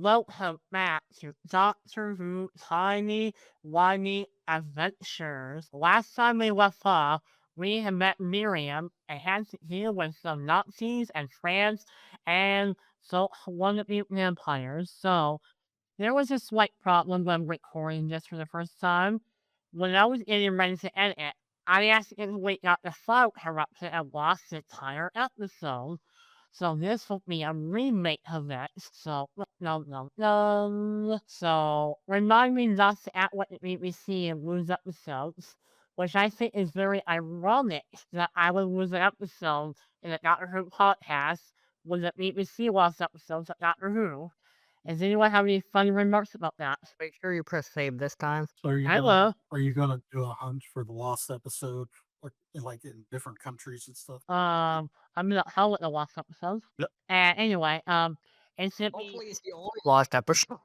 welcome back to Doctor Who Timey Wimey Adventures. Last time we left off, we had met Miriam and had to deal with some Nazis and France and so wannabe vampires. So there was a slight problem when recording this for the first time. When I was getting ready to edit it, I accidentally got the file corrupted and lost the entire episode. So this will be a remake of it. So no. So remind me not to act what we see in lose episodes, which I think is very ironic that I would lose an episode in a Doctor Who podcast when the BBC lost episodes of Doctor Who. Does anyone have any funny remarks about that? Make sure you press save this time. So I will. are you gonna do a hunt for the lost episode, like in different countries and stuff? I'm gonna hell with the lost episode. Yep. And anyway, it should be Hopefully it's the only lost episode.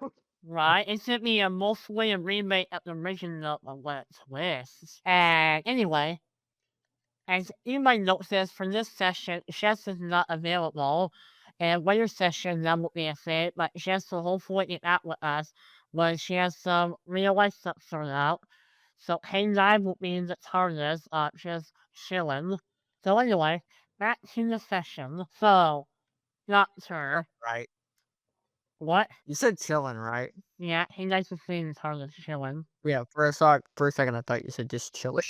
right. It should be a mostly a remake of the original twist. And anyway, as you might notice for this session, Jess is not available. And later session that will be a thing, but Jess will hopefully get out with us when she has some real life stuff sorted out. So K9 will be in the TARDIS, just chilling. So anyway, back to the session. So, Doctor, Right. what? You said chilling, right? Yeah, he likes to see the TARDIS chilling. Yeah, for a second I thought you said just chilling.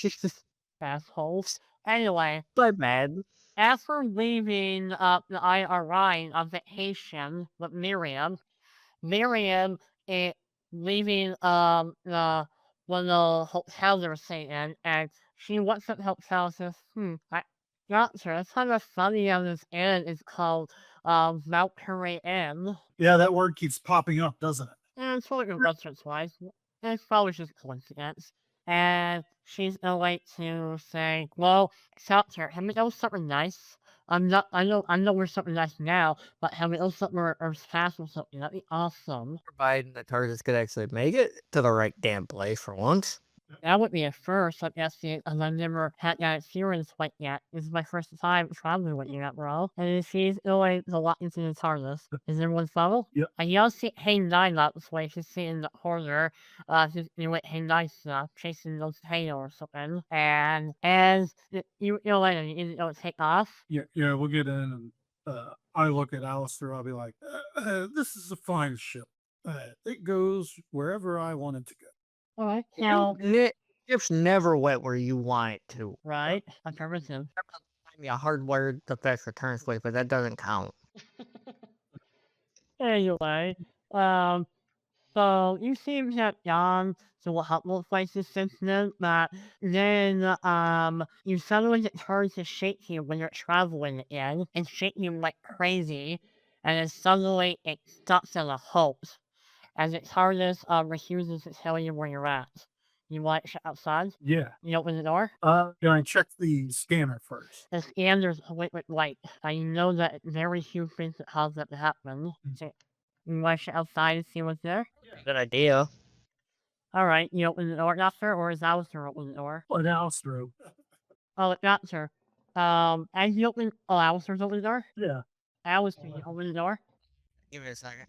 Assholes. Anyway, My bad. after leaving the IRI on vacation with Miriam is leaving the one of the hotels they were staying in, and she walks up to the hotel and says, Doctor, it's kind of funny on this inn is called Valkyrie Inn. Yeah, that word keeps popping up, doesn't it? And it's probably once or twice. It's probably just coincidence. And she's going to say, well, Doctor, have we done something nice? I know we're something nice now, but have we done something or past or something? That'd be awesome. Providing the TARDIS could actually make it to the right damn place for once. That would be a first, I guess, and I've never had that experience quite yet. This is my first time traveling with you, bro. And she's going to walk into the TARDIS. Is everyone follow? Yep. And you'll see K9 out this way. She's sitting in the corner. She's doing K9 stuff, chasing those tail or something. And as you later, you take off. Yeah, we'll get in, and I look at Alistair. I'll be like, "This is a fine ship. It goes wherever I want it to go." All right. Now, Ships never went where you want it to. right. Affirmative. I mean, a hardwired to fetch return space, but that doesn't count. Anyway, so you seem to have gone to a couple of places since then, but then you suddenly get turned to shake you when you're traveling again, and shake you like crazy, and then suddenly it stops at a halt, as its hardness refuses to tell you where you're at. You want it outside? Yeah. You open the door? Gonna check the scanner first. The scanner's lit with light, and you know that very few things that cause that to happen. So you want to outside and see what's there? Good idea. Alright, you open the door, Doctor, or is Alistair open the door? Well, Alistair. Oh, Doctor. As you open, Alistair's open the door? Yeah. Alistair, you open the door? Give me a second.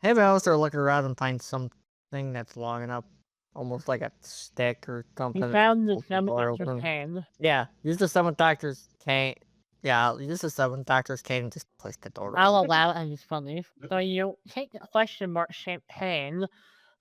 Have Alistair look around and find something that's long enough, almost like a stick or something. You found the Open the 7th door Doctor's open. hand. Yeah, use the 7th Doctor's cane. Yeah, use the 7th Doctor's cane and just push the door. I'll allow it as it's funny. So you take the question mark shaped pen,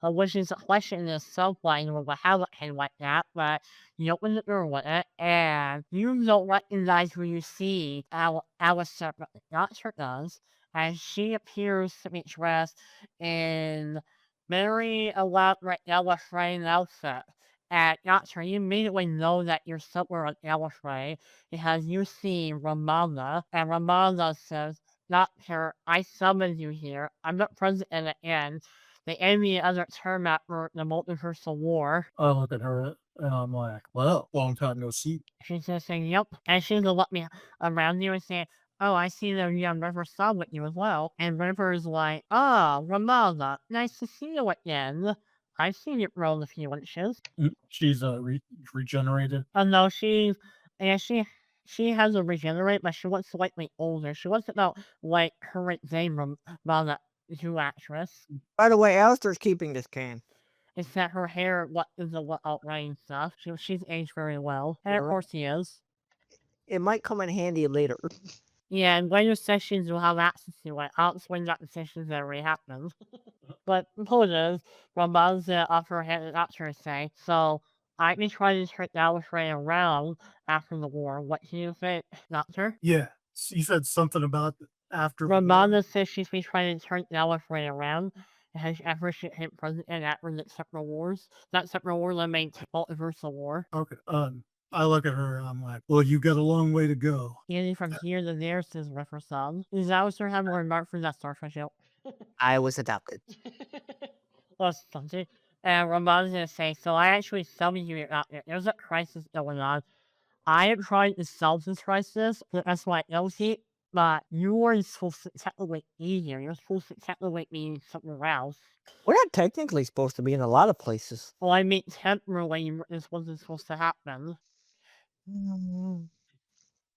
which is a question in the subline with a habit pen like that, but you open the door with it, and you don't recognize who you see Alistair, but the Doctor does, and she appears to be dressed in very elaborate yellow frame outfit. And Doctor, you immediately know that you're somewhere on Elbert because you see Ramona, and Ramona says, Doctor, I summoned you here. I'm not present in the end. The enemy other term out for the multiversal war. I look at her and I'm like, well, long time no see. She's just saying, yep. And she's gonna look me around you and say, oh, I see that young River saw with you as well. And River's like, oh, Ramona, nice to see you again. I've seen you grow a few inches. She's regenerated. Oh no, she has a regenerate, but she looks slightly older. She looks about like her name Ramona Zoo actress. By the way, Alistair's keeping this can. It's that her hair is a what outright stuff. She's aged very well. And of Really? course she is. It might come in handy later. Yeah, and later sessions will have access to it. I'll explain that the sessions that already happened. But the point is, Ramon's off her head, not her say. So I've been trying to turn Dallas Ray around after the war. What do you think, Doctor? Yeah. You said something about after the war. Ramona says she's been trying to turn Dallas Ray around. And has ever she hit president after the separate wars. Not separate wars, I mean multiversal war. Okay. I look at her and I'm like, well, you got a long way to go. Getting from here to there, says Jefferson. Does Alistair have a remark for that Star Trek joke? I was adopted. Or something. And Ramon's gonna say, so I actually summoned you out there. There's a crisis going on. I am trying to solve this crisis, but that's why I see it. But you were supposed to technically be here. You're supposed to technically be somewhere else. We're not technically supposed to be in a lot of places. Well, I mean, temporarily, this wasn't supposed to happen.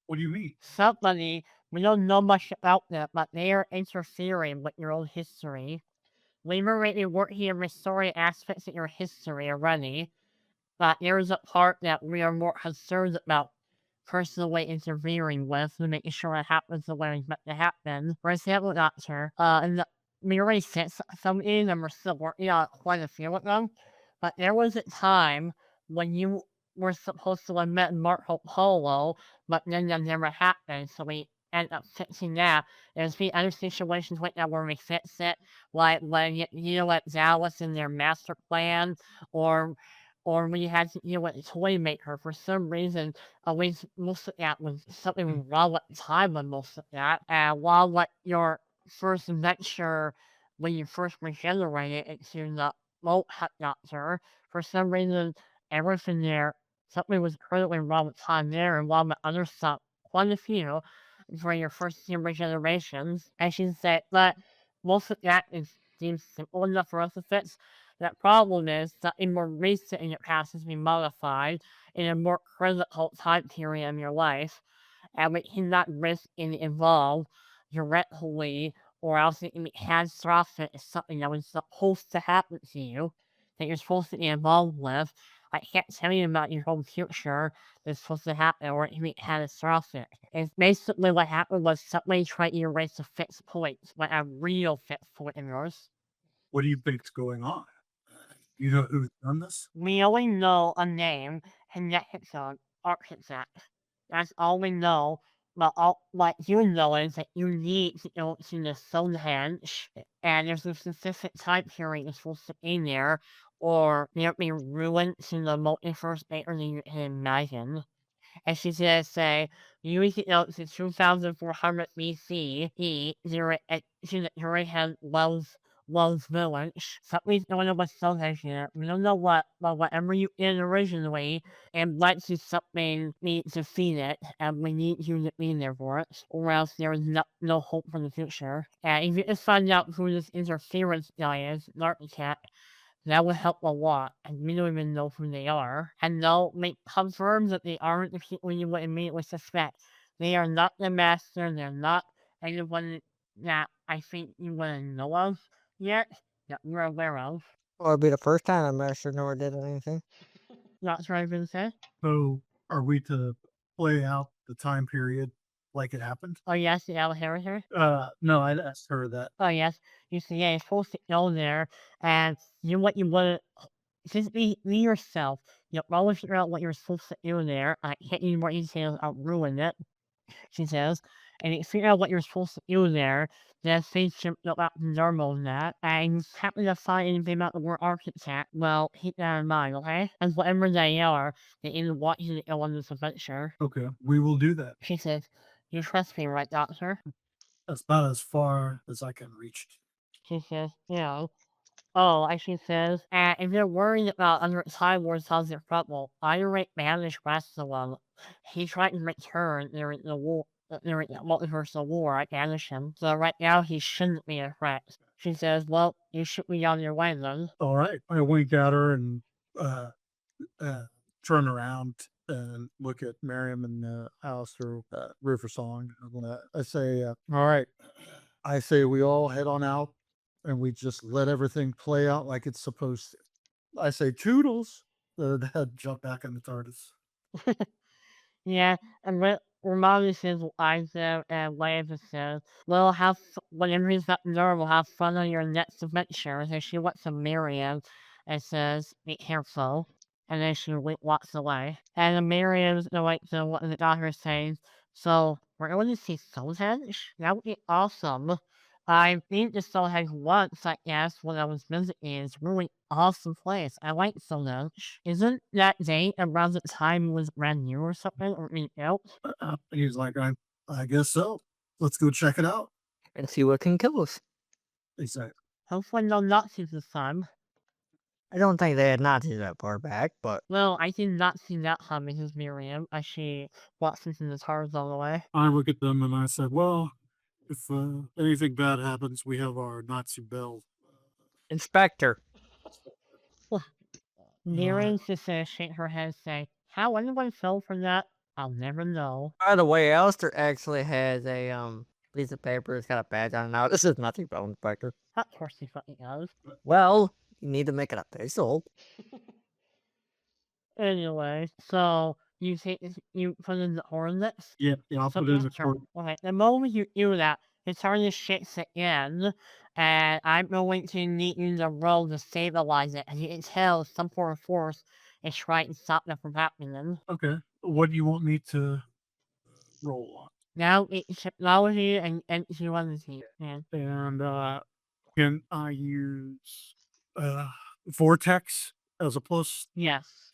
What do you mean? Somebody, we don't know much about them, but they are interfering with your own history. LadyMariska working on restoring aspects of your history already, but there is a part that we are more concerned about personally interfering with to making sure it happens the way it's meant to happen. For example, Doctor, we already said something and we're still working on quite a few of them, but there was a time when you were supposed to have met Marco Polo, but then that never happened, so we ended up fixing that. There's been other situations like that where we fix it, like when you deal with Dallas in their master plan, or we had to deal with a toy maker. For some reason, at least most of that was something wrong with the time on most of that. And while like your first adventure, when you first regenerated into the Bolt Doctor, for some reason, everything there, something was incredibly wrong with time there, and while with other stuff, quite a few, for your first few regenerations. And she said, but most of that seems simple enough for us to fix. That problem is that in more recent in your past has been modified in a more critical time period in your life, and we cannot risk and involve directly or else it can be catastrophic if something that was supposed to happen to you that you're supposed to be involved with. I can't tell you about your whole future that's supposed to happen or it can be catastrophic. It's basically what happened was somebody tried to erase a fixed point, like a real fixed point of yours. What do you think's going on? You know who's done this? We only know a name, Hexagon, Architect. That's all we know. But all what you know is that you need to go to the Stonehenge, and there's a specific time period you're supposed to be there, or there'll be ruins in the multiverse later than you can imagine. And she's gonna say, you need to know since 2400 BCE, during had Wells Village. Something's going on with Stonehenge here. We don't know what, but whatever you did originally, it led to something needs to feed it, and we need you to be there for it, or else there is no hope for the future. And if you just find out who this interference guy is, an architect, that would help a lot, and we don't even know who they are. And they'll confirm that they aren't the people you would immediately suspect. They are not the master, they're not anyone that I think you wouldn't know of yet, that you're aware of. Well, it'll be the first time I'm Master never did anything. That's what I've been saying. So are we to play out the time period like it happened? Oh yes, the Alheritor? No, I asked her that. Oh yes. You see, yeah, you're supposed to go there, and you what you would just be yourself. You'll always figure out what you're supposed to do there. I can't give you more details, I'll ruin it, she says. And you figure out what you're supposed to do there, then things should go back to normal than that. And you happen to find anything about the word architect, well, keep that in mind, okay? And whatever they are, they either want you to go on this adventure. Okay, we will do that. She says, you trust me, right, Doctor? That's about as far as I can reach. She says, you know. Oh, and she says, and if you're worried about under Time Wars how's your trouble, I already managed Rastalon. He tried to return during the war, during the multiversal war. I banished him. So right now he shouldn't be a threat. She says, well, you should be on your way then. All right. I wink at her and turn around and look at Miriam and Alistair, River Song. I say, all right. I say we all head on out and we just let everything play out like it's supposed to. I say toodles. The head jump back in the TARDIS. Yeah, and Romani says Isaac and Leva says, well, whenever he's not there, we'll have fun on your next adventure. And she looks at Miriam and says, be careful. And then she walks away. And then Miriam's like what the doctor is saying. So, we're going to see Stonehenge? That would be awesome. I've been to Stonehenge once, I guess, when I was visiting. It's a really awesome place. I like Stonehenge. Isn't that date around the time it was brand new or something? Or out? He's like, I guess so. Let's go check it out. And see what can kill us. Exactly. Hopefully no Nazis this time. I don't think they had Nazis that far back, but Well, I did not see that coming, Mrs. Miriam, as she walks into the cars all the way. I look at them and I said, well, if anything bad happens, we have our Nazi bell. Inspector. Miriam just shake her head and say, how anyone fell for that, I'll never know. By the way, Alistair actually has a piece of paper. It's got a badge on it now. This is nothing but Inspector. Of course he fucking does. Well, you need to make it official. Anyway, so you put in the ordinance? Yeah, I'll put it in the court. Okay, the moment you do that, it starting to shake again, and I'm going to need you to roll to stabilize it. As you can tell, some sort of force is trying to stop that from happening. Okay. What do you want me to roll on? Now it's technology and humanity. And can I use Vortex as a plus? Yes.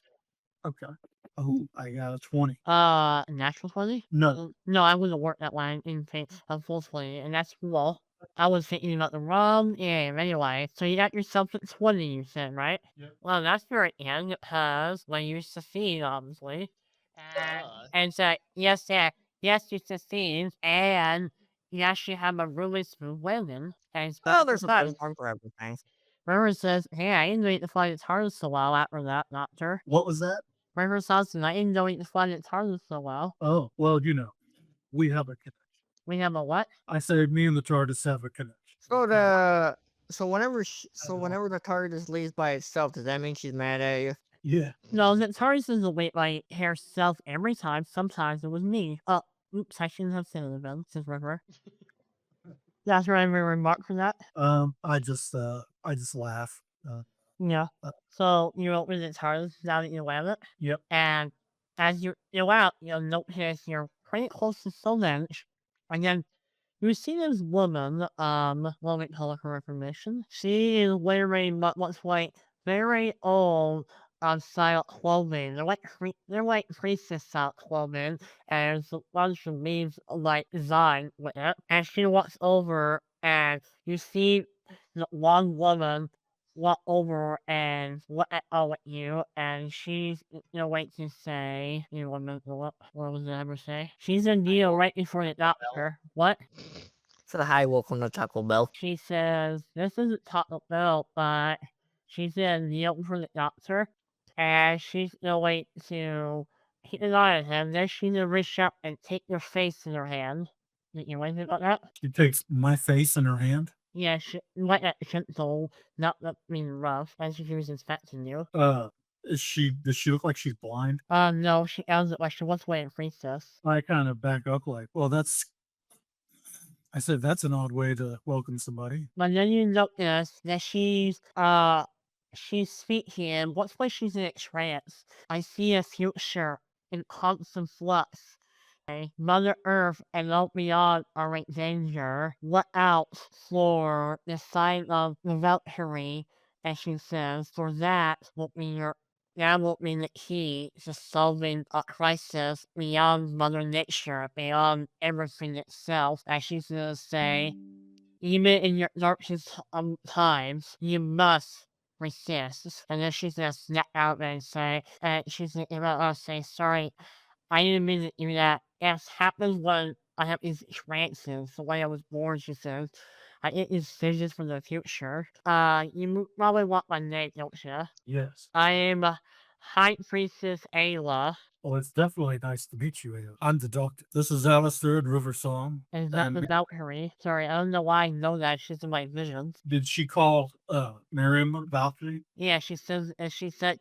Okay. Oh, I got a 20. Natural 20? No. No, I wouldn't work that line in unfortunately, and that's cool. I was thinking about the wrong game anyway. So you got yourself at 20, you said, right? Yep. Well, that's very end because when you succeed, obviously. And so, yes, Zack, yes, you succeed, and you actually have a really smooth landing. And it's Well, there's a fun. platform for everything. River says, hey, I didn't know you to find its hardest so well after that, Doctor. What was that? River says, I didn't know you to find its hardest so well. Oh, well, we have a connection. We have a what? I said me and the TARDIS have a connection. So whenever the TARDIS leaves by itself, does that mean she's mad at you? Yeah. No, the TARDIS doesn't wait by herself every time. Sometimes it was me. Oops, I shouldn't have said it then, says River. That's right, every remark for that? I just laugh. Yeah. So you open the TARDIS now that you land it? Yep. And as you're out, you'll notice you're pretty close to Stonehenge. And then you see this woman, let me tell her information. She is wearing what's like very old style clothing. They're like priestess style clothing, and there's a bunch of leaves like design with it. And she walks over, and you see the one woman walk over and look at you, and she's wait to say, what was it ever say? She's a deal right before the doctor. What? Said hi, welcome to Taco Bell. She says, this isn't Taco Bell, but she's in a deal for the doctor, and she's gonna wait to keep an eye on him. Then she's gonna reach up and take your face in her hand. You know anything about that? She takes my face in her hand. Yeah, like that gentle, not that mean rough, as if she was inspecting you. Does she look like she's blind? No, she owns it like she wants away and priestess. I kind of back up like, well, I said that's an odd way to welcome somebody. But then you notice that she's speaking. What's why she's in a trance? I see a future in constant flux. Mother Earth and all beyond are in danger. Look out for the sign of the Valkyrie, as she says, for that will be the key to solving a crisis beyond Mother Nature, beyond everything itself. As she's gonna say, even in your darkest times, you must resist. And then she's gonna snap out and say, she's gonna say, sorry, I didn't mean to do that. It happens when I have these experiences. The way I was born, she says. I get these visions from the future. You probably want my name, don't you? Yes. I am High Priestess Ayla. Well, it's definitely nice to meet you, Elliot. I'm the doctor. This is Alistair and River Song. Is that the Valkyrie? Sorry, I don't know why I know that. She's in my visions. Did she call Miriam Valkyrie? Yeah, she says, she said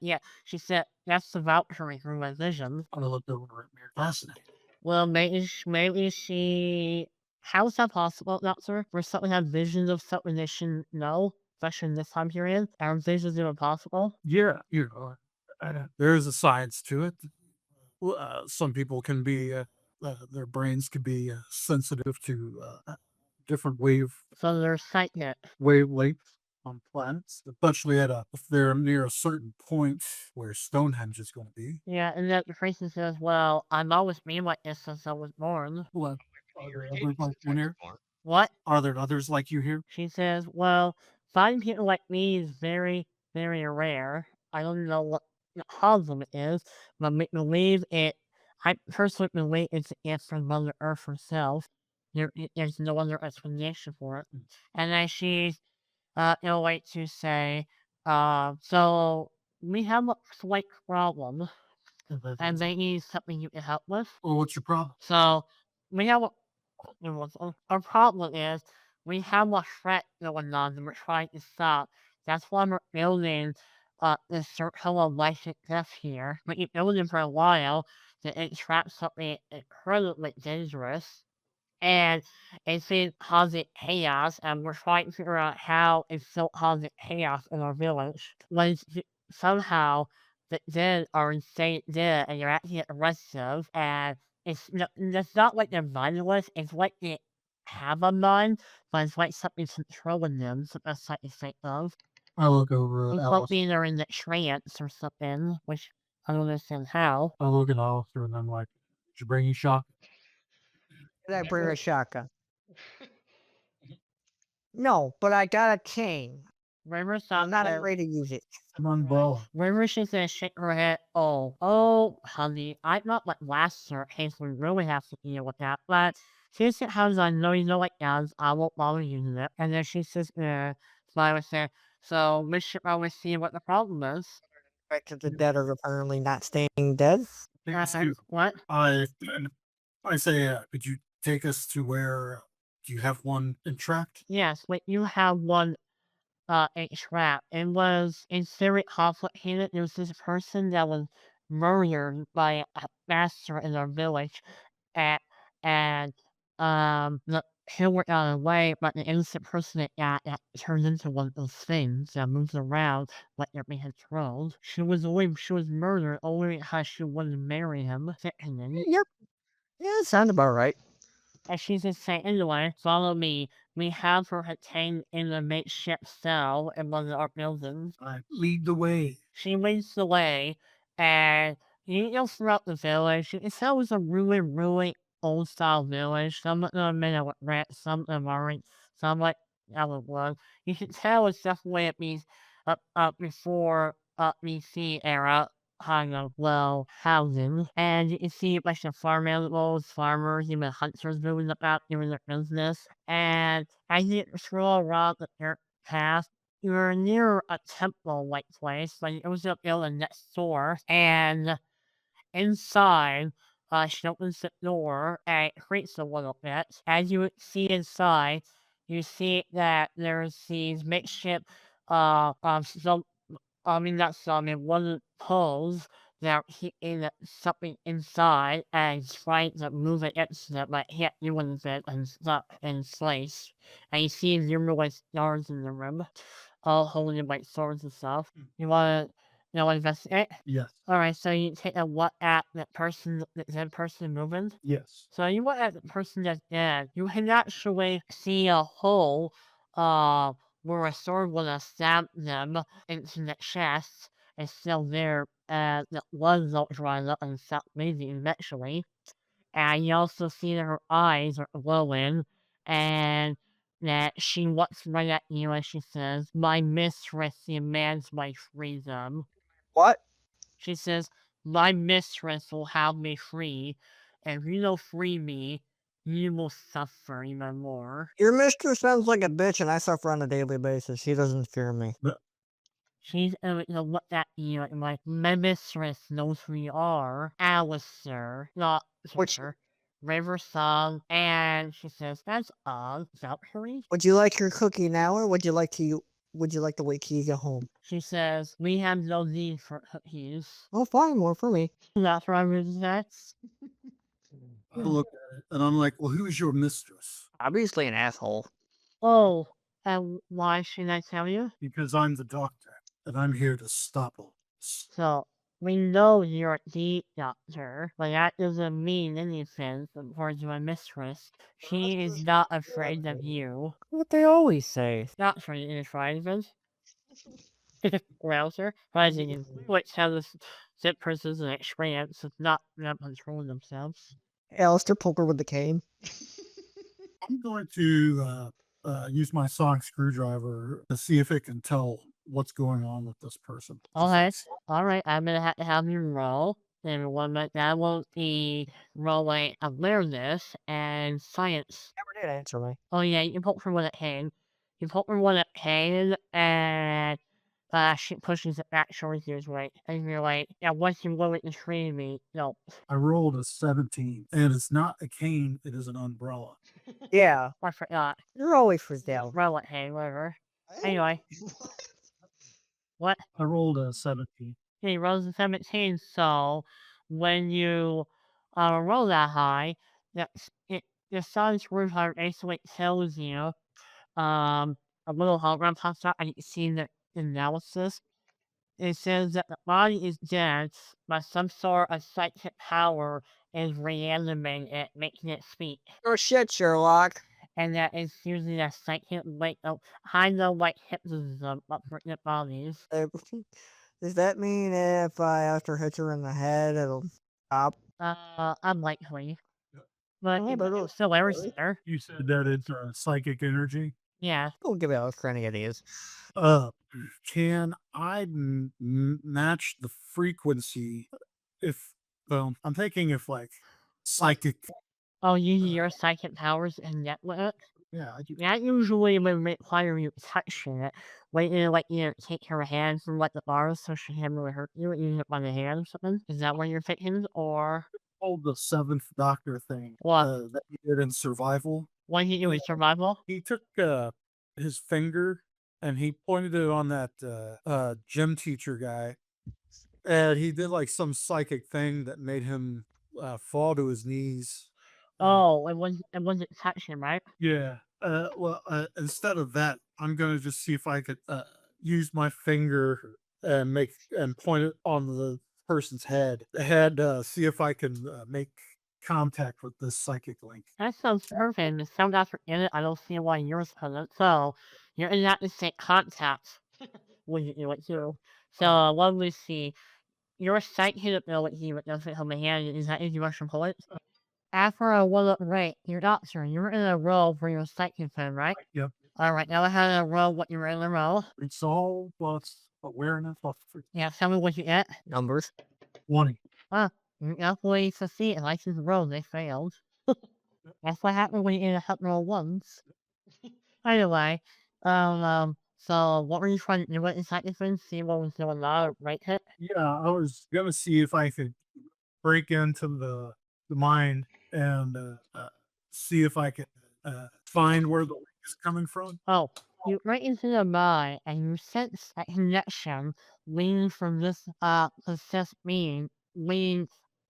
that's the Valkyrie from my visions. I looked over at Miriam. Fascinating. Well, maybe she. How is that possible, Doctor? For someone to have visions of something they shouldn't know, especially in this time period? Are visions even possible? Yeah, there is a science to it. Some people can be, their brains can be sensitive to different So they're psychic. wavelengths on planets, especially if they're near a certain point where Stonehenge is going to be. Yeah, and then the person says, well, I've always been like this since I was born. Well, are there others like you here? What? Are there others like you here? She says, well, finding people like me is very, very rare. I don't know what the cause of it is, but I personally believe it's the answer from Mother Earth herself. There's no other explanation for it. And then she's, like to say, so we have a slight problem, and they need something you can help with. Well, what's your problem? So we have our problem is we have a threat going on that we're trying to stop. That's why we're building this circle of life and death here. We've been building for a while to entrap something incredibly dangerous. And it's been causing chaos, and we're trying to figure out how it's still causing chaos in our village. Somehow the dead are insane dead, and they're actually aggressive, and it's not like they're mindless, it's like they have a mind, but it's like something's controlling them, so that's like to think of. I look over It's at like Alice. being they're in the trance or something, which I don't understand how. I look at Alistair and I'm like, did you bring you shot? Did I bring a shotgun? No, but I got a cane. River I'm not there. ready to use it. Come on, ball. River, she's gonna shake her head. Oh, honey, I'm not like last year. Hazel really has to deal with that. But since it has I know you know what does, I won't bother using it. And then she says, so I was there. So we should probably see what the problem is. Back to the dead are apparently not staying dead. What? I say, could you take us to where, do you have one entrapped? Yes, but you have one a trap. It was it's very complicated. There was this person that was murdered by a master in our village, and and the killer got away, but the innocent person that turned into one of those things that moves around like they're being controlled. She was murdered only because she wouldn't marry him. Sickening. Yep. Yeah, sounds about right. And she just say, anyway, follow me. We have her contained in a makeshift cell in one of our buildings. Lead the way. She leads the way, and you know throughout the village, you can tell it was a really, really old style village. Some of them are made of red, some of them aren't, some like yellow blood. You can tell it's definitely at least before BC era kind of low housing. And you can see a bunch of farm animals, farmers, even hunters moving about doing their business. And as you scroll around the dirt path, you're near a temple-like place, but it was a building next door, and inside, she opens the door, and it creaks a little bit. As you see inside, you see that there's these makeshift, not some, in one poles that keeping something inside and trying to move it against it, but hit you with it and stuck and sliced. And you see numerous stars in the room, all holding like swords and stuff. You wanna investigate? Yes. Alright, so you take a look at the dead person moving. Yes. So you look at the person that's dead, you can actually see a hole, where a sword would have stabbed them into the chest. It's still there, and the blood's not drying up and stopped bleeding eventually. And you also see that her eyes are glowing, and that she looks right at you and she says, "My mistress demands my freedom." What? She says, "My mistress will have me free, and if you don't free me, you will suffer even more." Your mistress sounds like a bitch, and I suffer on a daily basis. She doesn't fear me. She's going to look at you and like, my mistress knows who you are. Alistair, not Which- her. River Song, and she says, that's odd. Is that Harry? Would you like your cookie now, or would you like to wait till you get home? She says, we have no need for cookies. Oh, fine, more for me. That's what I was next. I look at it and I'm like, well, who's your mistress? Obviously an asshole. Oh, and why should I tell you? Because I'm the doctor and I'm here to stop all this. So, we know you're the doctor, but that doesn't mean anything towards my mistress. She is not afraid of you. What they always say. Not afraid of anything. Rouser, rising in which has zippers and experience of not controlling themselves. Alistair, poke her with the cane. I'm going to use my sonic screwdriver to see if it can tell what's going on with this person. Alright, I'm gonna have to have you roll. And one that will be rolling awareness and science. Never did answer me. Oh yeah, you can poke for one at hand. You poke for one at hand and she pushes it back towards you right. And you're like, yeah, once you willing to train me, no. I rolled a 17, and it's not a cane, it is an umbrella. Yeah, I forgot. you're always freaked out. Roll at hand, whatever. Anyway. What? I rolled a 17. He rolls a 17, so when you roll that high, the sun's screwdriver basically tells you a little hologram pops up and you can see the analysis. It says that the body is dead, but some sort of psychic power is reanimating it, making it speak. Oh shit, Sherlock. And that is using a psychic, like, kind of like hypnotism, but for the bodies. Does that mean if I after hit her in the head, it'll stop? Unlikely. But Hey, but it'll still Alistair. You said that it's a psychic energy. Yeah. Don't give out trying to get these. Can I match the frequency if, well, I'm thinking if like psychic. Oh, using your psychic powers and network? Yeah, That usually would require you touching it. Like, take her hand from like the bars so she can't really hurt you, use it by the hand or something. Is that what you're thinking? Or told the seventh doctor thing what? that he did in survival. What did you do in survival? He took his finger and he pointed it on that gym teacher guy, and he did like some psychic thing that made him fall to his knees. Oh, it wasn't touching, right? Yeah. Well, instead of that, I'm gonna just see if I could use my finger and point it on the person's head. See if I can make contact with this psychic link. That sounds perfect. If some guys are in it, I don't see why yours couldn't. So, you're in that instant contact when you do it too. So, let me see. Your psychic ability with doesn't come in handy. Is that if you Russian bullet? After I will up right, your doctor, you're in a row for your psychic thing, right? Yep. Alright, now I have a row what you're in a row. It's all plus awareness plus Yeah, tell me what you get. Numbers. 20. You definitely succeed. Like this row, they failed. That's what happened when you hit roll once. Anyway, so what were you trying to do with the psychic thing? See what was going on, right hit? Yeah, I was gonna see if I could break into the mind and see if I could find where the link is coming from. Oh, you right into the mind and you sense that connection leading from this possessed being leading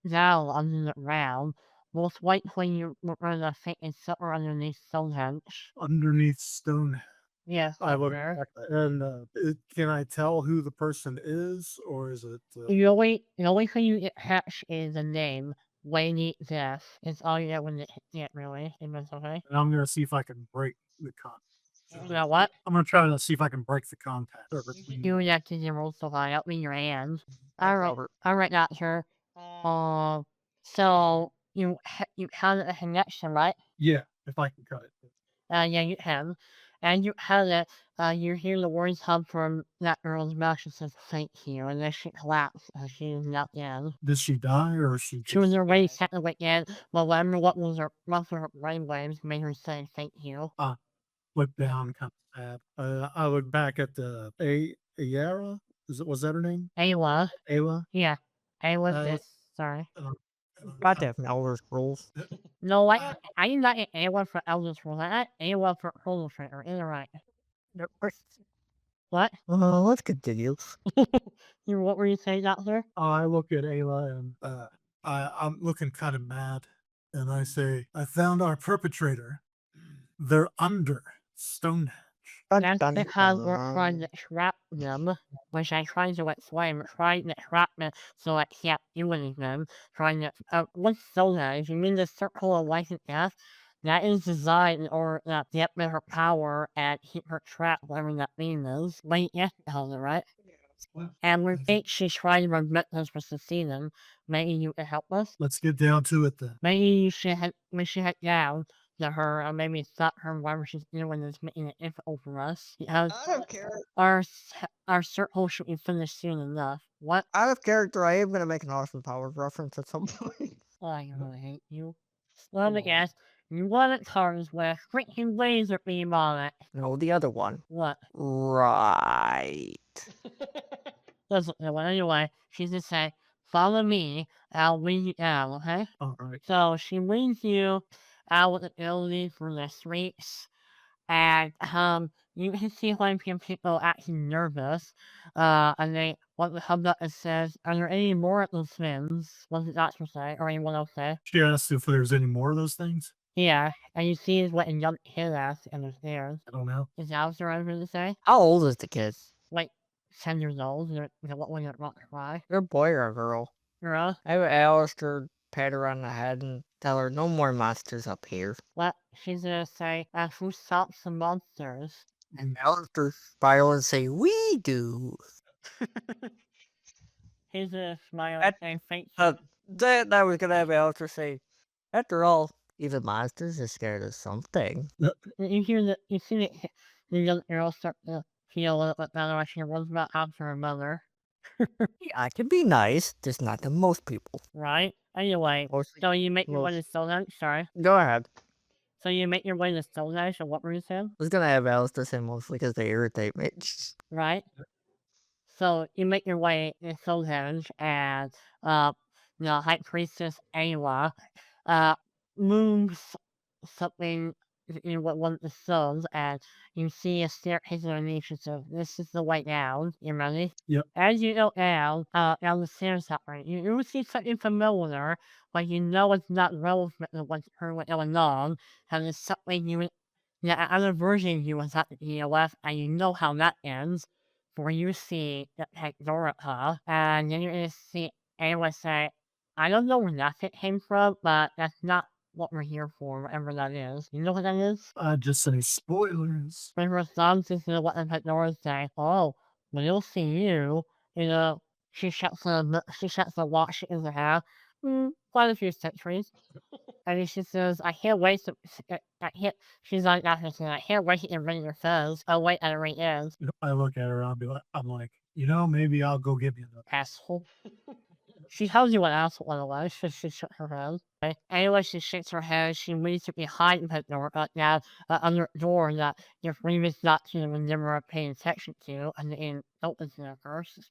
down under the ground. Most likely you were gonna think it's somewhere underneath Stonehenge. Underneath Stonehenge. Yes, I look there. back and can I tell who the person is, or is it? The only thing you get catch is the name. Lady Jess. It's all you get when it hits it, really. If that's okay. And I'm gonna see if I can break the contact. You know what? I'm gonna try to see if I can break the contact. You have to get roll so high up in your hands. Alright, doctor. So you had a connection, right? Yeah, if I can cut it. Yeah, you can. And you had it, you hear the words come from that girl's mouth. She says, thank you. And then she collapsed. She is not dead. Did she die or she? She was already technically dead, but remember what was her brainwaves made her say thank you. Look down, kind of sad. I look back at the Ayara? Was that her name? Ayla. Ayla? Yeah. Ayla Uh, is sorry. Got to have Elder Scrolls. No, I did not get Ayla for Elder Scrolls. I got Ayla for Chrono Trigger. You're right. What? Let's continue. What were you saying, Doctor? I look at Ayla and I'm looking kind of mad, and I say, "I found our perpetrator. They're under Stonehenge." That's because we're trying to trap them, which I tried to explain. We're trying to trap them so I can't do anything. Trying to, what's Stonehenge? You mean the circle of life and death? That is designed in order to get her power and keep her trapped, whatever that thing is. Wait, yes, Elder, right? And we think she's trying to prevent us from succeeding. Maybe you can help us? Let's get down to it then. Maybe you should head down to her, or maybe stop her whatever she's doing that's making it difficult for us. Because Out of character. our circle should be finished soon enough. What? Out of character, I am gonna make an Austin Powers reference at some point. Oh, I really hate you. Let me guess. You want it cars with freaking laser beam on it. No, the other one. What? Right. Doesn't know. Anyway, she just say, "Follow me. I'll lead you down." Okay. All right. So she leads you out with the ability for the streets, and you can see when people acting nervous, and they what comes up and says, "Are there any more of those things?" What did the doctor say, or anyone else say? She asked if there's any more of those things. Yeah, and you see what a young kid asked and the stairs. I don't know. Is Alistair ever to say? How old is the kid? Like 10 years old. What when you're not cry? You're a boy or a girl? Girl, I have Alistair pat her on the head and tell her no more monsters up here. what she's gonna say? Who stops the monsters? And Alistair smile and say, "We do." He's gonna smile At- and faint. Then I was gonna have Alistair say, "After all, even monsters are scared of something." You see the young girl start to feel a little bit better as she runs back after her mother, Yeah, I can be nice, just not to most people. right? Anyway, Mostly. so you make your way to Stonehenge. Sorry. Go ahead. So you make your way to Stonehenge, or what were you saying? I was gonna have Alistair say mostly because they irritate me. Right. So you make your way to Stonehenge, and the High Priestess Ayla moves something in one of the stones, and you see a staircase underneath. She says, "This is the way down. You ready?" Yep. As you go down the stairs that way, you see something familiar, but you know it's not relevant to what's currently going on, and it's something the other version you was at the left, and you know how that ends. Where you see the Pandorica, and then you're gonna see Ayla say, "I don't know where that came from, but that's not what we're here for, whatever that is." You know what that is? I just say spoilers. My response is to what the Pandora say, "Oh, we'll see you." You know, she shuts the watch in her hair. Quite a few centuries. And then she says, "I can't wait to, I can't," she's like, after saying, "I can't wait to get rid of your fuzz." Oh, wait, at the right end. I look at her and I'm like, maybe I'll go get me another. Asshole. She tells you what asshole otherwise. She shook her head. Okay. Anyway, she shakes her head. She leads to behind the door, under the door that your previous doctor was never paying attention to, and then opens it first.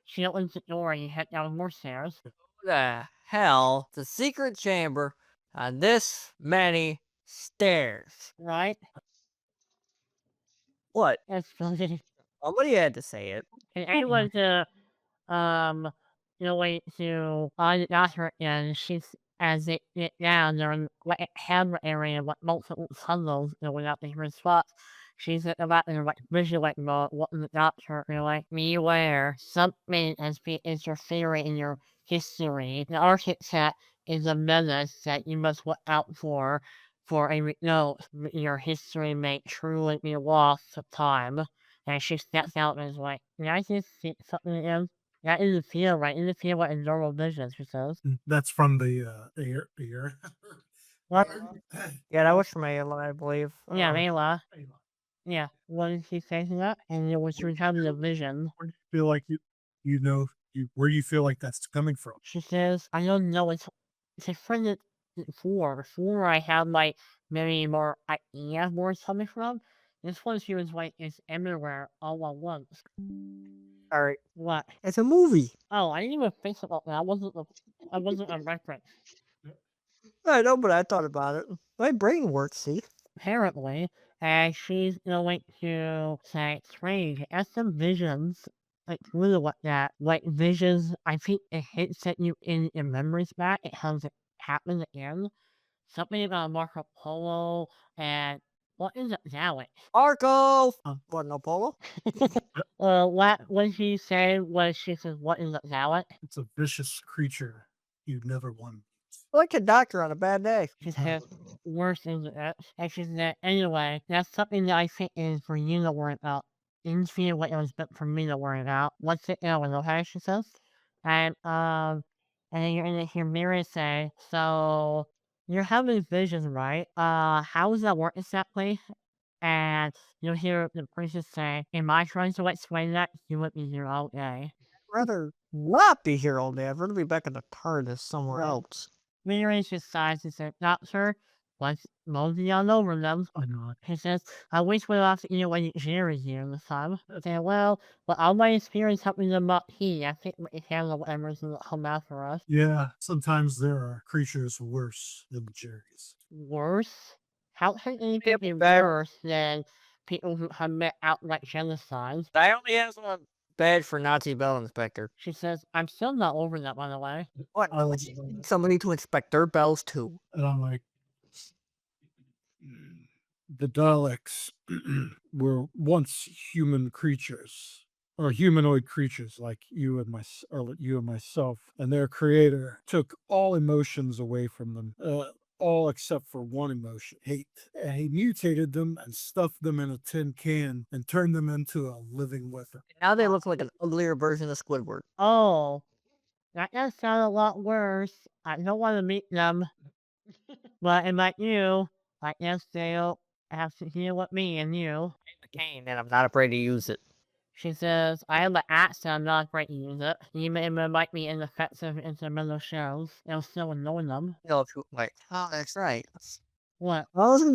She opens the door and you head down more stairs. Who the hell? The secret chamber on this many stairs. Right? What? It's really. Somebody had to say it. And anyone to way to find the doctor, and she's as they get down, they're in like a camera area with multiple tunnels going up in her spots. She's about to like visualize what the doctor, you're like, beware, something has been interfering in your history. The architect is a menace that you must look out for your history may truly be lost to time. And she steps out and is like, "Can I just see something again?" That didn't feel right. It didn't feel like a normal vision, she says. That's from the ear. What? Yeah, that was from Ayla, I believe. Yeah, Layla. Yeah. What did she say to that? And it was having a vision. Where do you feel like where do you feel like that's coming from? She says, "I don't know. It's a friend before. Before I had like maybe more idea where it's coming from. This one she was like, it's everywhere all at once. Alright, What? it's a movie. Oh, I didn't even think about that. I wasn't a reference. I know, but I thought about it. My brain works, see? Apparently, and she's going to say, strange, as some visions, like really what that, like visions, I think it hints at you in your memories back, it has it happen again. Something about Marco Polo, and what is it now? Marco! What, no polo? When she said, when she says, what is it now? It's a vicious creature you never want. Like a doctor on a bad day. She says, worse isn't it? And she said, anyway, that's something that I think is for you to worry about. Didn't feel what it was meant for me to worry about. What's it going, okay? She says. And then you're gonna hear Miriam say, so you're having visions, right? How does that work exactly? And you'll hear the priestess say, am I trying to explain that? You would be here all day. I'd rather not be here all day. I'd rather be back in the TARDIS somewhere else. Miriam just sighs and says, Doctor, let's mosey on over them. Why not? He says, I wish we lost you when Jerry here this time. I say, well, but all my experience helping them up here. I think we can handle whatever's in the come after us. Yeah, sometimes there are creatures worse than the Jerry's. Worse? How can anything be bad. worse than people who commit outright genocide? I only have one bad for Nazi Bell Inspector. She says, I'm still not over that, by the way. What? I was, Somebody to inspect their bells too. and I'm like, the Daleks were once human creatures, or humanoid creatures like you and myself, and their creator took all emotions away from them, all except for one emotion, hate. And he mutated them and stuffed them in a tin can and turned them into a living weapon. Now they look like an uglier version of Squidward. Oh, that does sound a lot worse. I don't want to meet them. But and like you, I guess they'll have to deal with me and you. A cane, and I'm not afraid to use it. She says, I have an accent, I'm not afraid to use it. You may invite me in offensive instrumental shows. It'll still annoy them. No, like, oh, that's right. What? Allison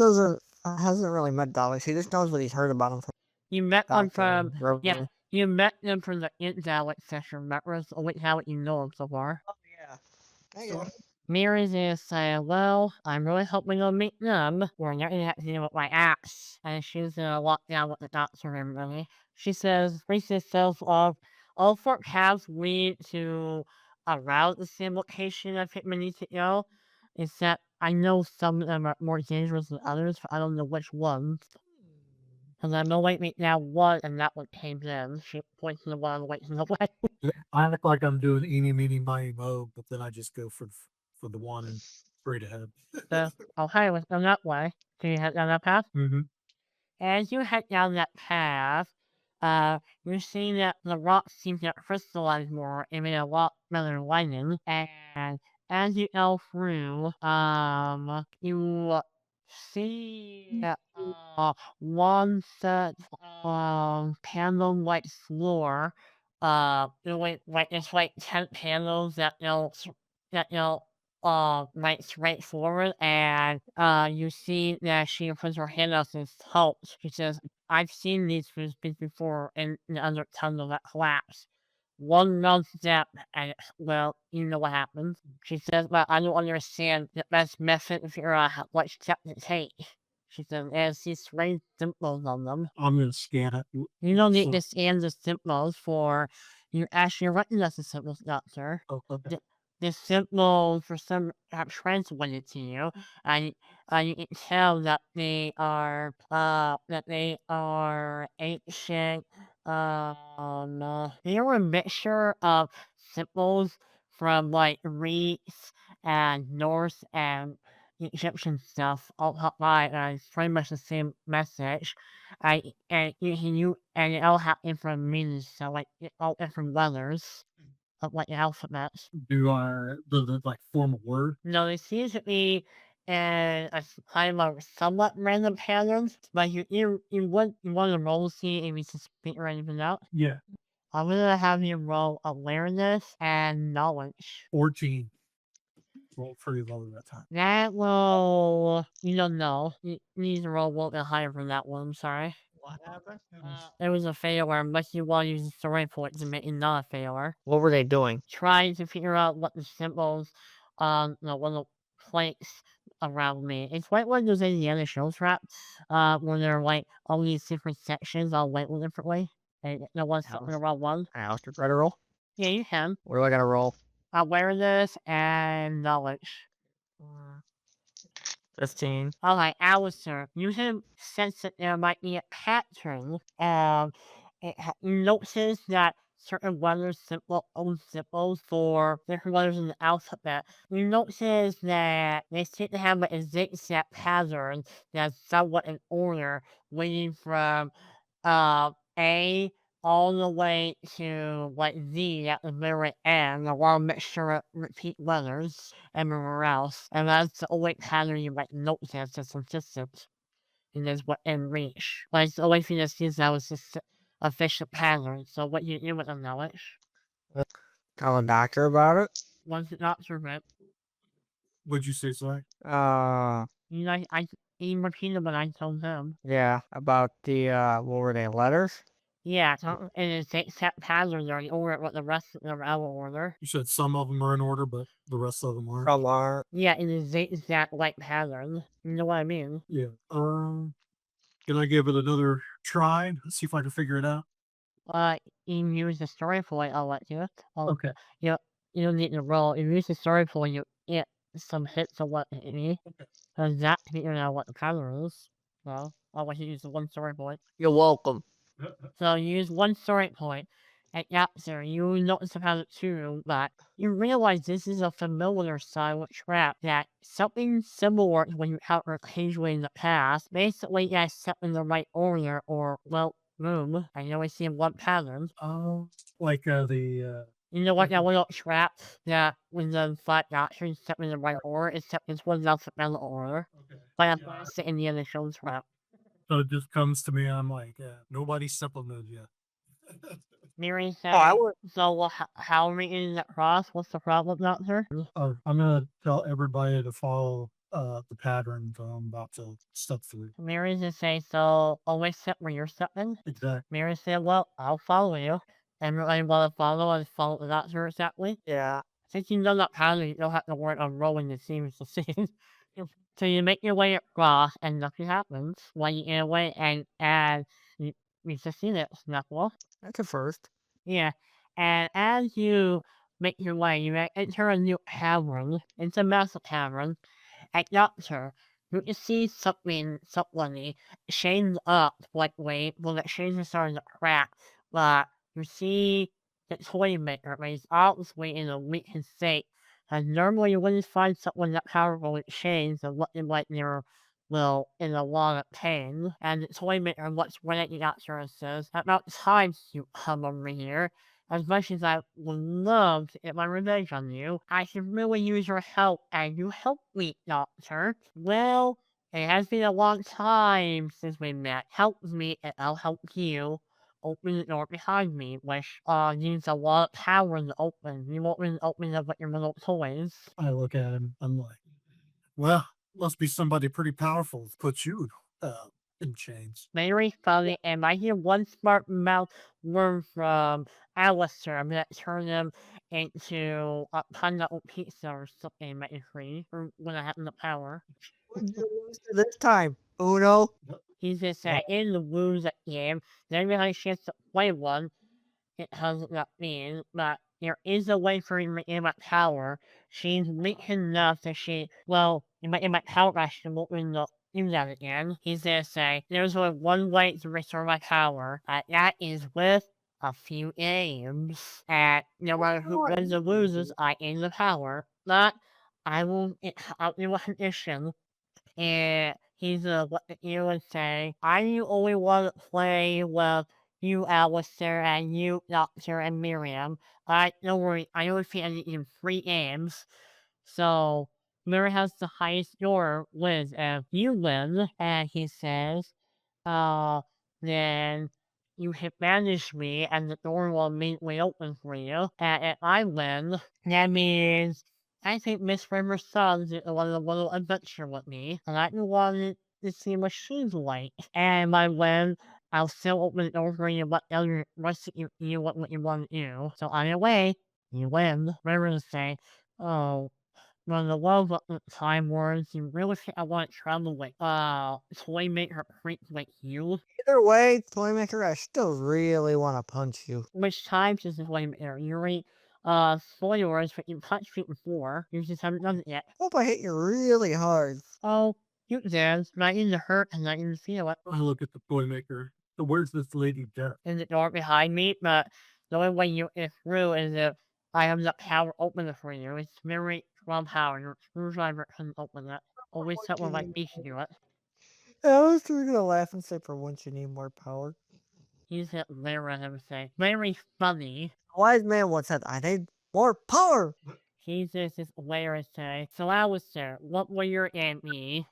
hasn't really met Daleks. He just knows what he's heard about him from You met them from, Doctor. you met them from the Dalek session, remember? So wait, how you know them so far? Oh, yeah. Mary is saying, well, I'm really hoping you'll meet them. We're not going to have to deal with my axe. And she's going to walk down with the doctor and really. She says, Priestess says, all four paths lead to around the same location I think we need to go. Except I know some of them are more dangerous than others, but I don't know which ones. Because I know right now one, and that one came in. She points to the one waiting away. I act like I'm doing eeny, meeny, miny, mo, but then I just go for the one and straight ahead. So, okay, let's go that way. So you head down that path? Mm-hmm. As you head down that path, you're seeing that the rocks seem to crystallize more and make a lot better lighting. And as you go through, you see one set of candle-light floor. It's like 10 candles that you'll right straight forward, and you see that she puts her hand out and helps. She says, I've seen these things before in the undertunnel that collapse. One wrong step, and well, you know what happens. She says, but I don't understand the best method to figure out what step to take. She says, there's these strange symbols on them. I'm going to scan it. You don't need to scan the symbols for you actually recognize the symbols, Doctor. Oh, okay. The symbols for some have translated to you, and you can tell that they are ancient. They were a mixture of symbols from like Greece and Norse and Egyptian stuff all combined, and it's pretty much the same message. And it all have different meanings, so like all different letters of like the alphabets. Does it like form a word? No, they seem to be in a kind of somewhat random patterns, but you want to roll to see if you can figure anything out. Yeah. I'm gonna have you roll awareness and knowledge. 14. rolled pretty low that time. That will, you don't know. You need to roll a little bit higher from that one. I'm sorry. What happened? It was a failure unless you want to use the story point to make it not a failure. What were they doing? Trying to figure out what the symbols on the little plates around me. It's like one of those Indiana show traps, where there are like all these different sections all labeled differently. And no one's talking about one. Alistair, try to roll. Yeah, you can. What do I gotta roll? Awareness and knowledge. 15. Okay, Alistair, you can sense that there might be a pattern. You notice that certain letters own symbols for different letters in the alphabet. You notice that they seem to have like a zigzag pattern that's somewhat in order, leading from A all the way to like Z at the very end, a long mixture of repeat letters everywhere else. And that's the only pattern you might notice that's consistent. And that's what in reach. But it's the only thing that seems that was just official pattern. So what you do with the knowledge? Tell the doctor about it. Once the doctor read, What'd you say, Zack? you know, he repeated what I told him. Yeah, about the, what were they, letters? Yeah, and it's exact patterns are in order what the rest of them are out of order. You said some of them are in order, but the rest of them aren't. From our... Yeah, in the exact like pattern. You know what I mean? Yeah. Can I give it another try? Let's see if I can figure it out. You use the story point, I'll let you. Okay. You don't need to roll. You use the story point, you get some hits of what it means. Okay. Because that figure out what the pattern is. Well, I'll let you use the one story point. You're welcome. So you use one story point, and after you notice the pattern too, but you realize this is a familiar style trap that something similar to what you encountered occasionally in the past. Basically, you set in the right order or well room. I only see one pattern. Like the You know what that little trap that when the five doctors step in the right order, except this one's alphabetical order. Okay. But I'm going to sit in the initial trap. So it just comes to me. I'm like, nobody supplemented yet. Miriam said, I would... so how are we getting that cross? What's the problem, Doctor? I'm gonna tell everybody to follow the pattern that I'm about to step through. Miriam just say, so always step where you're stepping? Exactly. Miriam said, well, I'll follow you. Everybody want to follow the Doctor exactly? Yeah. Since you know that pattern, you don't have to worry on rolling the seams to see. So you make your way across and nothing happens. While you get away and you succeed it, Snuffle. That's a first. Yeah. And as you make your way, you enter a new cavern. It's a massive cavern. At Doctor, you can see somebody shades up slightly. Well, the shades are starting to crack, but you see the toy maker, but he's obviously in a weakened state. And normally you wouldn't find someone that powerful with shades and looking like they're, well, in a lot of pain. And the toy maker looks right at the Doctor and says, about time you come over here. As much as I would love to get my revenge on you, I could really use your help, and you help me, Doctor. Well, it has been a long time since we met. Help me, and I'll help you. Open the door behind me, which needs a lot of power to open. You won't really open it with your little toys. I look at him. I'm like, well, must be somebody pretty powerful to put you in chains. Very funny, and I hear one smart mouth word from Alistair. I'm gonna turn him into a pineapple pizza or something that is free for when I have the power. This time, Uno. He's just say, in the lose game, then we have a chance to play one. It hasn't not been, but there is a way for him to get my power. She's weak enough that in my power rush, she won't really do that again. He's gonna say, there's only one way to restore my power, and that is with a few games. And no matter who wins or loses, I gain the power. But I'll do a condition. And he's look at you and say, I only want to play with you, Alistair, and you, Doctor, and Miriam. Don't worry, I only think I need you 3 games. So, Miriam has the highest score wins. If you win, and he says, then you can manage me, and the door will immediately open for you. And if I win, that means I think Miss Rimmer's son wanted a little adventure with me, and I wanted to see what she's like. And by when I'll still open the door for you, what you what you want to do. So on your way, you win. Rimmer will say, "Oh, when the love of the Time Wars, you really think I want to travel with toy maker freaks like you?" Either way, Toymaker, I still really want to punch you. Which times is the toy maker? You already spoilers, but you punched it before. You just haven't done it yet. Hope I hit you really hard. Oh, you did. Not in the hurt and not in the feel it. I look at the toy maker. So where's this lady Jess? In the door behind me, but the only way you get through is if I have the power open it for you. It's very strong power. Your screwdriver couldn't open it. Always someone like me can do it. I was just gonna laugh and say, for once you need more power. He's at Lara him say. Very funny. A wise man once said, I need more power. He just is Lara say. So Alistair, what were your me?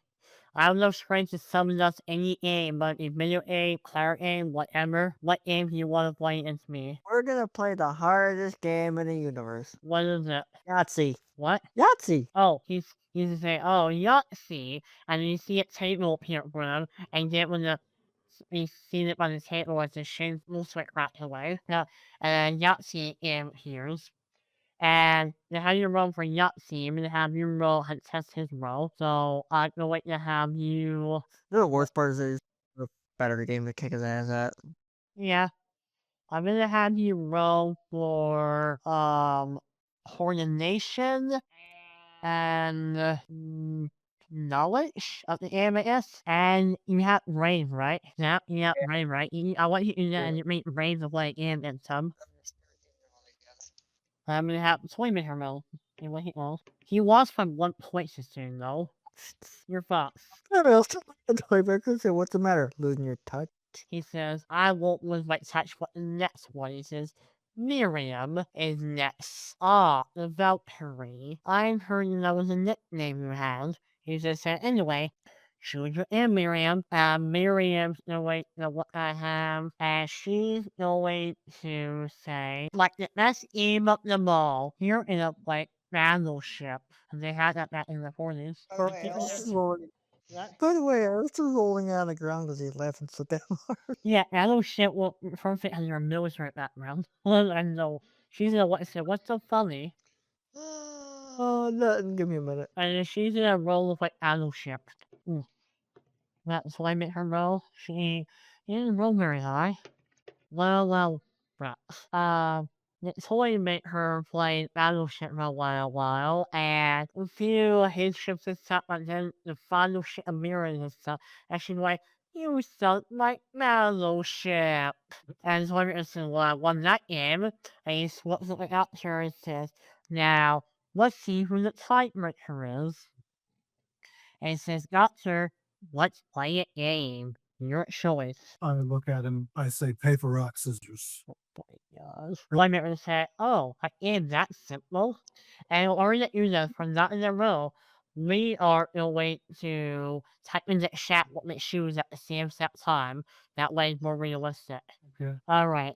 I don't know if trying to summon us any game, but a video game, player game, whatever. What game do you want to play against me? We're gonna play the hardest game in the universe. What is it? Yahtzee. What? Yahtzee. Oh, he's to say, oh, Yahtzee, and you see a table appear for him, and then when you see it on the table as the shins will switch right away. Now, and then Yahtzee appears. And they have you roll for Yahtzee, and they have you roll and test his roll. So I'm going to have you. The worst part is the better game to kick his ass at. Yeah. I'm gonna have you roll for coordination and knowledge of the AMS, and you have brave, right? Yeah, you have brave, right? I want you to do that and make brave the way in and some. I'm gonna have Toymaker roll. And what he rolls. He lost from 1 point soon though. Your thoughts. I mean, I'll still like the Toymaker. Say, what's the matter? Losing your touch? He says, I won't lose my touch for the next one. He says, Miriam is next. Ah, the Valkyrie. I heard that was a nickname you had. He just said, anyway, choose your in Miriam. Miriam's going to what I have, and she's going to say, like the best game of them all. Here in a, like, battleship. And they had that back in the 40s. By the way, Alistair rolling on the ground because he's laughing so damn hard. Yeah, battleship will perfect has your military background. Well, I know. She's gonna say, what's so funny? Oh, nothing. Give me a minute. And then she's gonna roll with like battleship. That's why I made her roll. She didn't roll very high. Well, the toy made her play battleship for a while, and a few his ships and stuff, and then the final ship of mirrors and stuff, and she's like, you sound like battleship. And so I won that game, and he swaps it out here and says, now, let's see who the tiebreaker is. And he says, Doctor, let's play a game. Your choice. I look at him. I say, paper, rock, scissors. Oh my gosh. Limit would say, oh, I am that simple. And in order to do this from that in a row, we are going to type in the chat what we choose at the same time. That way it's more realistic. Okay. Alright.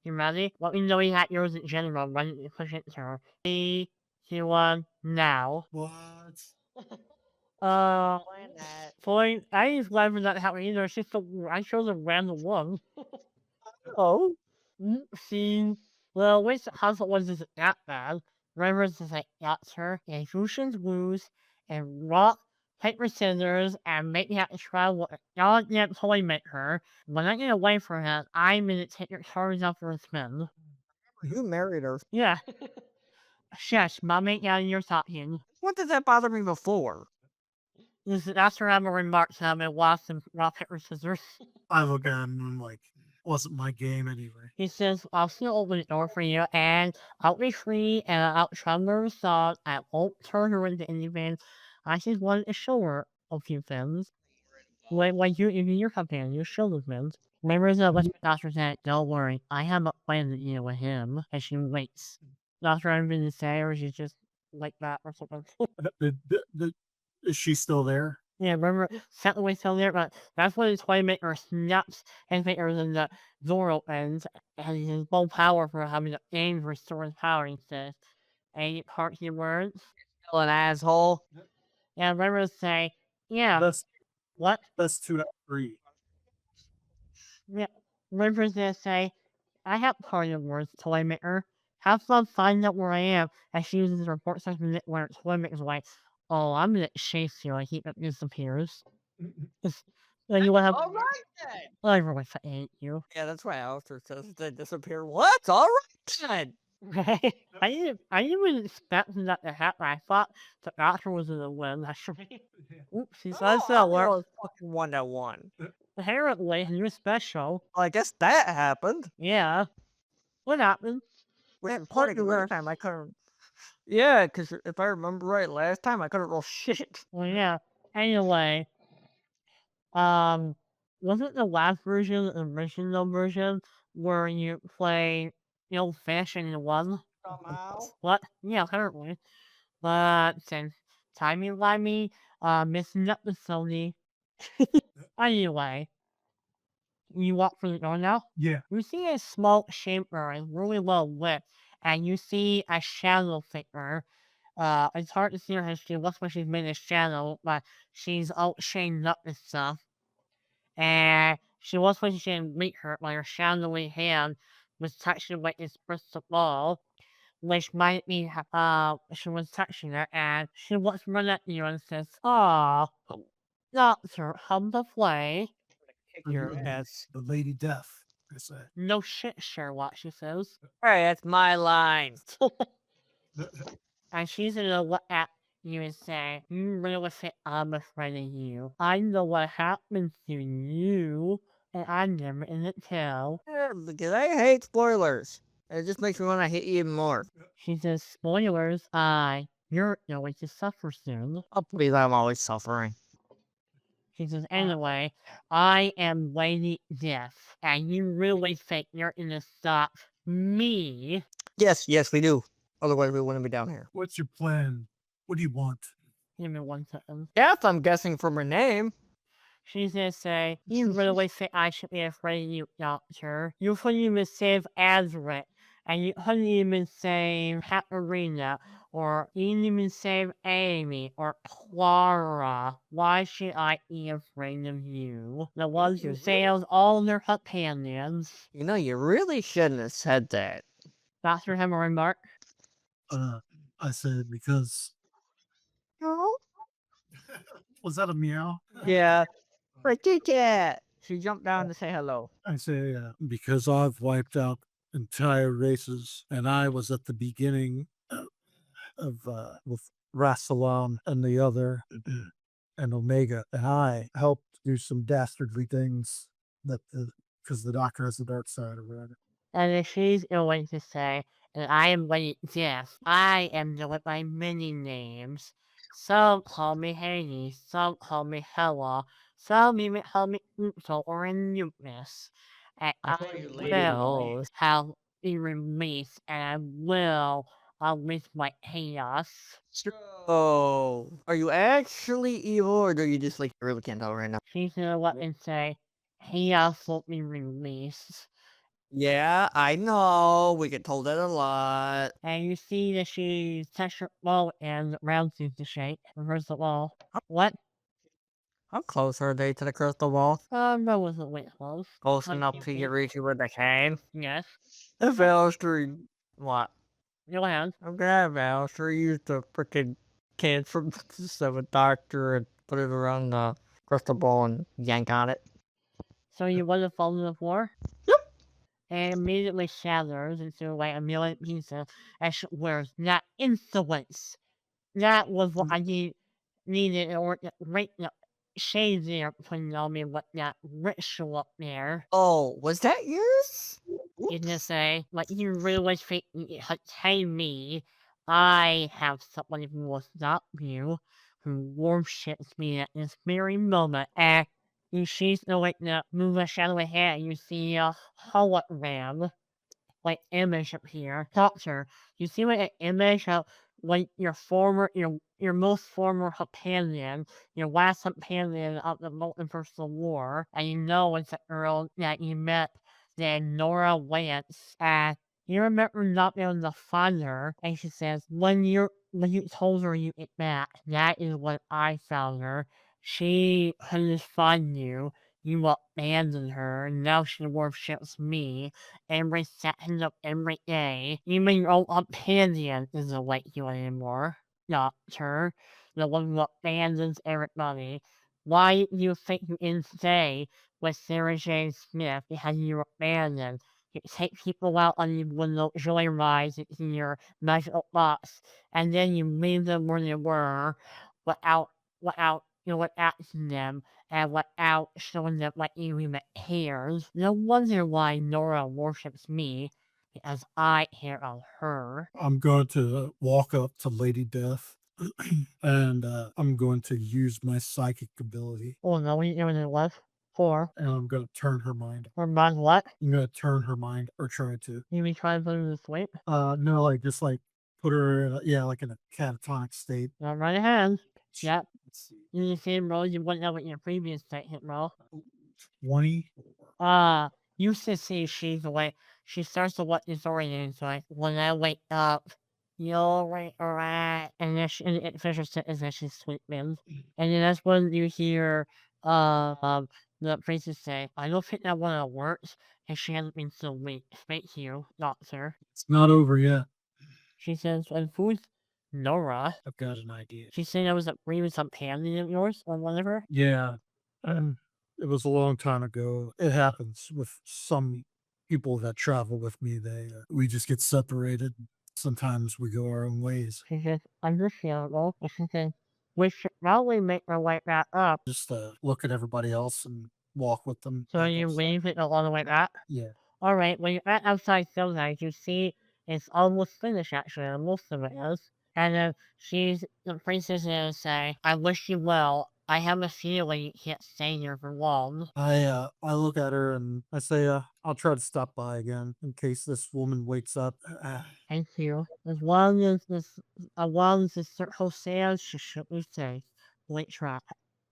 You ready? Let me know you got yours in general. Run it, push it through. 3, 2, 1, now. What? Point. I just glad for that happening either. It's just I chose a random one. Oh. See, well, which hustle wasn't that bad. Rivers is like, that's her, and Lucian's lose, and rock, paper, scissors, and make me have to travel a goddamn toy maker. When I get away from it, I'm gonna take your cards off for a spin. You married her. Yeah. Shush, mommy, out of your talking. What did that bother me before? That's where I'm a remark time and lost some rock, paper, scissors. I look at him and I'm like, wasn't my game anyway. He says, I'll still open the door for you, and I'll be free, and I'll travel the song. I won't turn her into anything. I just wanted to show her a few things. When you in your companion, you show those things. Remember the doctor said, don't worry, I have a plan to deal with him. And she waits. Doctor, I'm going to say, or she's just like that or something. Is she still there? Yeah, remember, set the way still there, but that's when the toy maker snaps and fingers and the door opens, and his full power for having the aim restore his power, he says, any party words. Still an asshole. And River say, yeah, That's what? 2 out of 3. Yeah. River's gonna say, I have party words, Toymaker. Have fun finding out where I am. And she uses her report section where Toymaker's like, oh, I'm gonna chase you. And he disappears. And you want to All right then. I really hate you. Yeah, that's why Alistair says they disappear. What? All right then. Right? I didn't expect that to happen. I thought the doctor was gonna win, actually. Oops, he says Oh, I alert. was fucking 1-1. Apparently, you're special. Well, I guess that happened. Yeah. What happened? We had party last time. I couldn't. Yeah, because if I remember right, last time I couldn't roll shit. Well, yeah. Anyway, wasn't the last version the original version where you play the old-fashioned one? Somehow. What? Yeah, apparently. But since Timey Wimey, missing episode. Anyway, you walk through the door now. Yeah. You see a small chamber, and really well lit, and you see a shadow figure. It's hard to see her as she looks like she's made a shadow, but she's all chained up and stuff. And she looks like she can meet her by her shadowy hand was touching like this crystal ball, which might be she was touching it, and she looks right at you and says, "Ah, doctor, come to play." Kick your Mhm. ass. The Lady Death, I say. No shit, Sherlock, she says. Hey, that's my line. And she's gonna look at you and say, you really think I'm afraid of you. I know what happened to you, and I never in it tell. Yeah, because I hate spoilers. It just makes me want to hit you even more. She says, spoilers, you're going to suffer soon. Oh, please, I'm always suffering. She says, anyway, I am Lady Death, and you really think you're gonna stop me? Yes, we do. Otherwise, we wouldn't be down here. What's your plan? What do you want? Give me 1 second. Death, I'm guessing from her name. She's gonna say, you really think I should be afraid of you, Doctor? You couldn't even save Azric, and you couldn't even save Katarina, or you didn't even save Amy, or Clara. Why should I be afraid of you? The ones who saved all their companions. You know, you really shouldn't have said that. Doctor, have a remark? I said because. No? Was that a meow? Yeah. Like, cat. She jumped down to say hello. I say because I've wiped out entire races, and I was at the beginning of with Rassilon and the other and Omega, and I helped do some dastardly things that because the Doctor has the dark side or whatever. And then she's going to say, and I am Lady Death. I am known by many names. Some call me Hades, some call me Hella, some even call me Uso or Anubis. And I I thought you lady will knows. have be released, and I will unleash my chaos. So, are you actually evil, or do you just like really can't tell right now? She's gonna let me say, chaos will be released. Yeah, I know. We get told that a lot. And you see that she touched her ball and round seems to shake. Reverse the ball. What? How close are they to the crystal ball? That wasn't way close. Close Like enough 10 to you feet. reach you with a cane? Yes. If Alistair, what? Go ahead. I'm gonna have Alistair use the freaking can from the 7th Doctor and put it around the crystal ball and yank on it. So you would have fallen to the floor? Yep. And immediately shatters into like a million pieces and wears that insolence. That was what I needed in order to break the shades there putting on me with that ritual up there. Oh, was that yours? You can say, like, you really think you could tame me. I have someone who will stop you, who worships me at this very moment, and you see the like the move a shadow ahead, and you see a hologram, like image appear. Doctor, you see like an image of like your most former companion, your last companion of the multiversal war, and you know it's a girl that you met then Nora Lance at You remember not being able to find her, and she says, when you told her you get back, that is when I found her. She couldn't find you. You abandoned her, and now she worships me. Every second of every day. Even your own companion isn't like you anymore. Doctor, the one who abandons everybody. Why do you think you didn't stay with Sarah Jane Smith because you were abandoned? You take people out on your little joy rides in your magical box, and then you leave them where they were without asking them and without showing them like you even cares. No wonder why Nora worships me, because I care of her. I'm going to walk up to Lady Death and I'm going to use my psychic ability Oh no, what are you doing it was? For? and I'm going to turn her mind. Or mind what? I'm going to turn her mind or try to. You mean try to put her to sleep? No, like just like put her in like in a catatonic state. Not right ahead. Yep. Let's see. You the same roll you wouldn't have with your previous state hit roll. 20. You should see she's like, she starts to what disoriented. So like, when I wake up, you'll wake around, and then it finishes it as if she's sleeping. And then that's when you hear the priestess say, I don't think that one works, and she hasn't been so weak. Thank you, doctor. It's not over yet. She says, and who's Nora? I've got an idea. She said I was a previous companion of yours or whatever. Yeah. It was a long time ago. It happens with some people that travel with me. We just get separated. Sometimes we go our own ways. She says, understandable. And she says, we should probably make our way back up. Just look at everybody else and walk with them. So I you guess. wave it all the way back? Yeah. All right, when you're at outside Stonehenge, you see it's almost finished, actually, or most of it is. And then the princess is going to say, I wish you well. I have a feeling you can't stay here for long. I look at her and I say, I'll try to stop by again in case this woman wakes up. Thank you. As long as the circle says, she should be safe. Late track.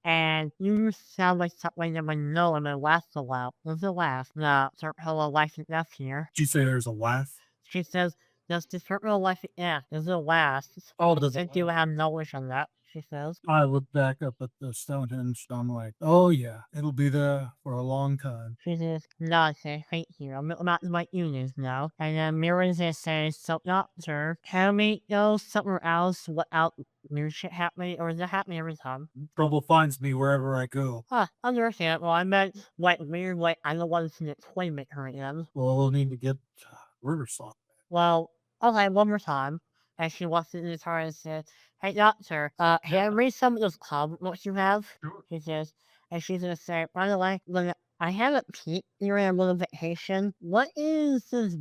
And you sound like something that would know and it lasts a while. There's a laugh. The circle of life and death here. Did you say there's a laugh? She says, does the circle of life and death, does it last? Oh, does I it? do have knowledge on that, she says. I look back up at the Stonehenge and I'm like, oh yeah, it'll be there for a long time. She says, no, sir, thank you. I'm about my units now. And then Miriam says, so doctor, can we go somewhere else without weird shit happening, or is it happening every time? Trouble finds me wherever I go. Huh, understandable. I meant, like, weird, like, I don't want to deployment her again. Well, we'll need to get Riversong. Well, okay, one more time. And she walks into the car and says, hey, doctor, can I read some of those comic you have? Sure. She says, and she's going to say, by the way, look, I haven't peeked during a little vacation. What is this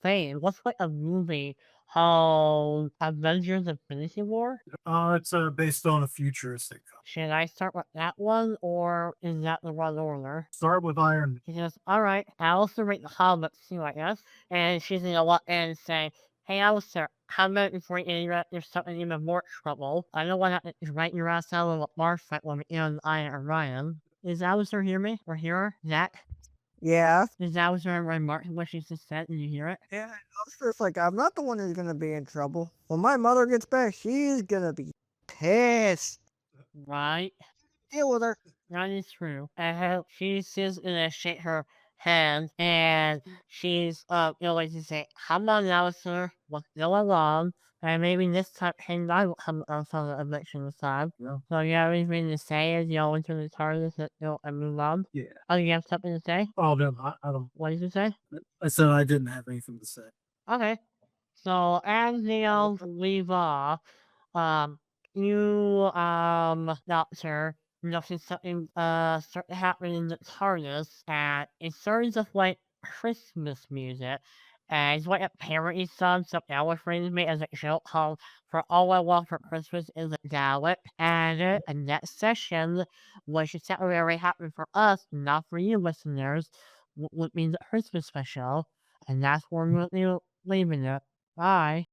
thing? What's like a movie called Avengers Infinity War? It's based on a futuristic. Should I start with that one, or is that the wrong order? Start with Iron. She says, all right, I also read the comics too, I guess. And she's going to walk in and say, hey, Alistair, how about before you interrupt yourself in even more trouble? I don't want to write your ass out of a bar fight when we end Iron and Ryan. Is Alistair hear me? Or hear her? Zack? Yeah. Is Alistair remarking what she just said? Did you hear it? Yeah, Alistair's like, I'm not the one who's gonna be in trouble. When my mother gets back, she's gonna be pissed. Right. Deal with her. That is true. She's just gonna shake her hand, and she's going to say, come on, Alistair, let's go along. And maybe this time, and I will come on some of the eviction side. Yeah. So you have anything to say as you go into the TARDIS and move on? Yeah. Oh, you have something to say? Oh no, I don't. What did you say? I said I didn't have anything to say. Okay. So as they leave off, doctor, notice something start to happen in the TARDIS, and it starts with like Christmas music. And it's like a parody song something else brings me as a joke called For All I Want for Christmas is a Gallic. And in that session, which is something very happy for us, not for you listeners, would be the Christmas special. And that's where we're leaving it. Bye.